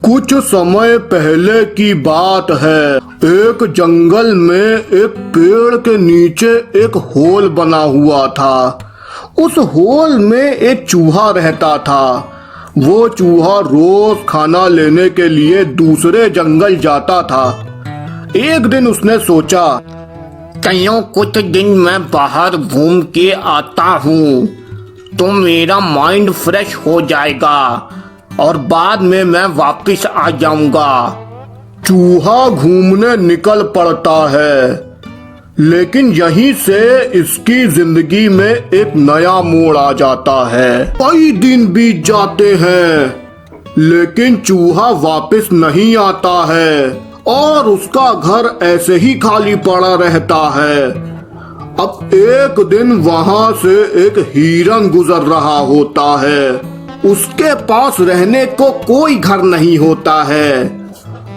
कुछ समय पहले की बात है। एक जंगल में एक पेड़ के नीचे एक होल बना हुआ था। उस होल में एक चूहा रहता था। वो चूहा रोज खाना लेने के लिए दूसरे जंगल जाता था। एक दिन उसने सोचा, चलो कुछ दिन मैं बाहर घूम के आता हूँ तो मेरा माइंड फ्रेश हो जाएगा और बाद में मैं वापस आ जाऊंगा। चूहा घूमने निकल पड़ता है, लेकिन यहीं से इसकी जिंदगी में एक नया मोड़ आ जाता है। कई दिन बीत जाते हैं, लेकिन चूहा वापस नहीं आता है और उसका घर ऐसे ही खाली पड़ा रहता है। अब एक दिन वहां से एक हिरन गुजर रहा होता है। उसके पास रहने को कोई घर नहीं होता है।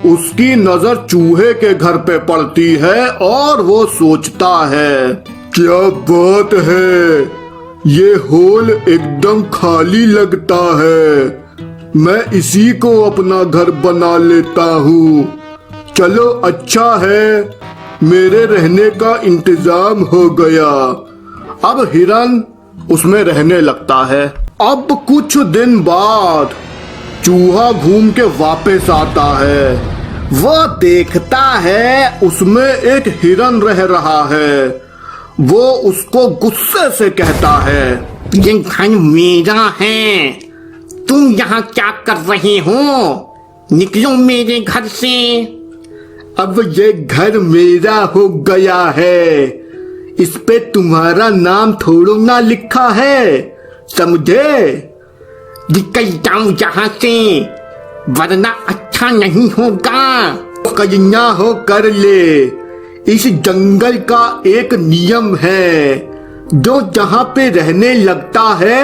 उसकी नजर चूहे के घर पे पड़ती है और वो सोचता है, क्या बात है, ये होल एकदम खाली लगता है। मैं इसी को अपना घर बना लेता हूँ। चलो अच्छा है, मेरे रहने का इंतजाम हो गया। अब हिरन उसमें रहने लगता है। अब कुछ दिन बाद चूहा घूम के वापस आता है। वह देखता है उसमें एक हिरन रह रहा है। वो उसको गुस्से से कहता है, ये घर मेरा है, तुम यहाँ क्या कर रहे हो? निकलो मेरे घर से। अब ये घर मेरा हो गया है, इस पे तुम्हारा नाम थोड़ा ना लिखा है, समझे? निकल जाओ यहाँ से, वरना अच्छा नहीं होगा। करना हो कर ले। इस जंगल का एक नियम है, जो जहाँ पे रहने लगता है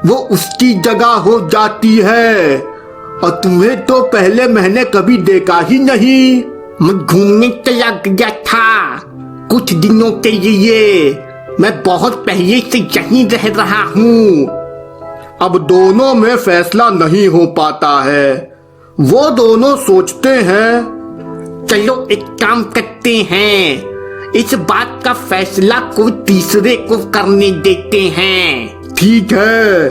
वो उसकी जगह हो जाती है। और तुम्हें तो पहले मैंने कभी देखा ही नहीं। मैं घूमने चला गया था कुछ दिनों के लिए। मैं बहुत पहले से यहीं रह रहा हूँ। अब दोनों में फैसला नहीं हो पाता है। वो दोनों सोचते हैं, चलो एक काम करते हैं, इस बात का फैसला कोई तीसरे को करने देते हैं। ठीक है।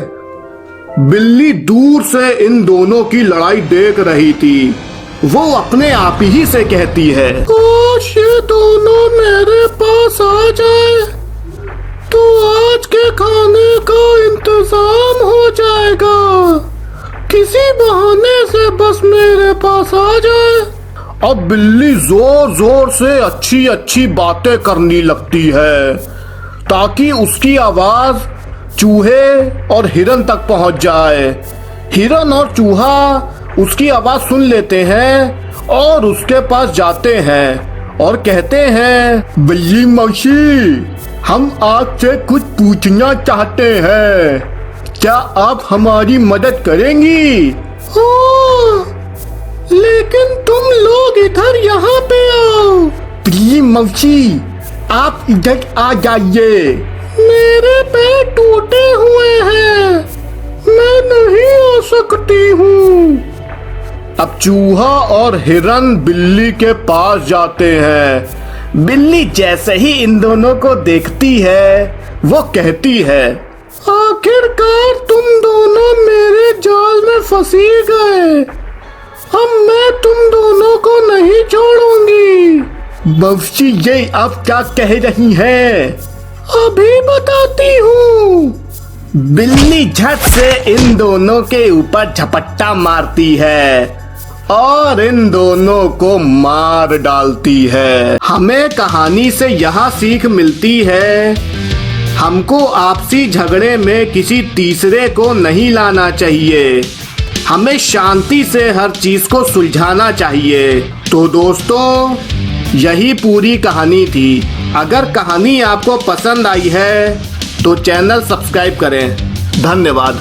बिल्ली दूर से इन दोनों की लड़ाई देख रही थी। वो अपने आप ही से कहती है, काश ये दोनों मेरे पास आ जाए तो आज के खाने का इंतजाम हो जाएगा। किसी बहाने से बस मेरे पास आ जाए। अब बिल्ली जोर जोर से अच्छी अच्छी बातें करने लगती है, ताकि उसकी आवाज चूहे और हिरन तक पहुंच जाए। हिरन और चूहा उसकी आवाज सुन लेते हैं और उसके पास जाते हैं और कहते हैं, बिल्ली मौसी, हम आपसे कुछ पूछना चाहते हैं, क्या आप हमारी मदद करेंगी? हाँ, लेकिन तुम लोग इधर यहाँ पे आओ। बिल्ली मौसी, आप इधर आ जाइए। मेरे पैर टूटे हुए हैं, मैं नहीं आ सकती हूँ। अब चूहा और हिरन बिल्ली के पास जाते हैं। बिल्ली जैसे ही इन दोनों को देखती है, वो कहती है, आखिरकार तुम दोनों मेरे जाल में फंसी गए। अब मैं तुम दोनों को नहीं छोड़ूंगी। मौसी, ये आप क्या कह रही हैं? अभी बताती हूँ। बिल्ली झट से इन दोनों के ऊपर झपट्टा मारती है और इन दोनों को मार डालती है। हमें कहानी से यह सीख मिलती है, हमको आपसी झगड़े में किसी तीसरे को नहीं लाना चाहिए। हमें शांति से हर चीज को सुलझाना चाहिए। तो दोस्तों, यही पूरी कहानी थी। अगर कहानी आपको पसंद आई है तो चैनल सब्सक्राइब करें। धन्यवाद।